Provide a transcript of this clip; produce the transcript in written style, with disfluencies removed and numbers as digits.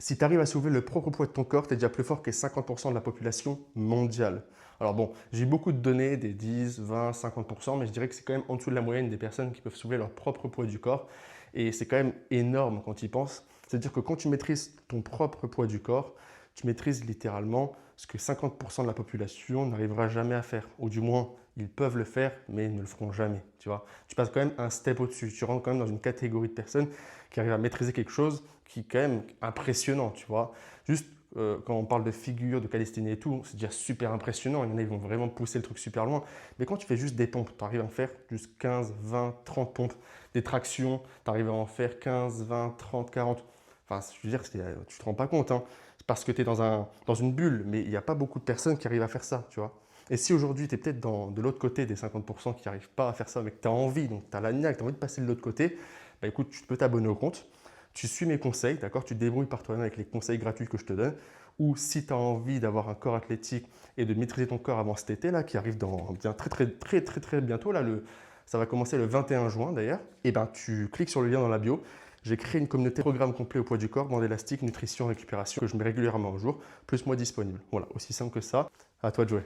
Si tu arrives à soulever le propre poids de ton corps, tu es déjà plus fort que 50% de la population mondiale. Alors bon, j'ai eu beaucoup de données, des 10, 20, 50%, mais je dirais que c'est quand même en dessous de la moyenne des personnes qui peuvent soulever leur propre poids du corps. Et c'est quand même énorme quand tu y penses. C'est-à-dire que quand tu maîtrises ton propre poids du corps, tu maîtrises littéralement ce que 50% de la population n'arrivera jamais à faire. Ou du moins, ils peuvent le faire, mais ils ne le feront jamais. Tu vois, tu passes quand même un step au-dessus. Tu rentres quand même dans une catégorie de personnes qui arrivent à maîtriser quelque chose qui est quand même impressionnant. Tu vois, juste quand on parle de figure, de calisthénie et tout, c'est déjà super impressionnant. Il y en a, ils vont vraiment pousser le truc super loin. Mais quand tu fais juste des pompes, tu arrives à en faire juste 15, 20, 30 pompes. Des tractions, tu arrives à en faire 15, 20, 30, 40. Enfin, je veux dire, tu ne te rends pas compte, hein. C'est parce que tu es dans une bulle, mais il n'y a pas beaucoup de personnes qui arrivent à faire ça, tu vois. Et si aujourd'hui, tu es peut-être de l'autre côté des 50% qui n'arrivent pas à faire ça, mais que tu as envie, donc tu as la niaque, tu as envie de passer de l'autre côté, bah écoute, tu peux t'abonner au compte. Tu suis mes conseils, d'accord? Tu te débrouilles par toi-même avec les conseils gratuits que je te donne. Ou si tu as envie d'avoir un corps athlétique et de maîtriser ton corps avant cet été là, qui arrive dans bien très bientôt là, ça va commencer le 21 juin d'ailleurs. Et ben tu cliques sur le lien dans la bio. J'ai créé une communauté programme complet au poids du corps, bande élastique, nutrition, récupération que je mets régulièrement au jour, plus moi disponible. Voilà, aussi simple que ça. À toi de jouer.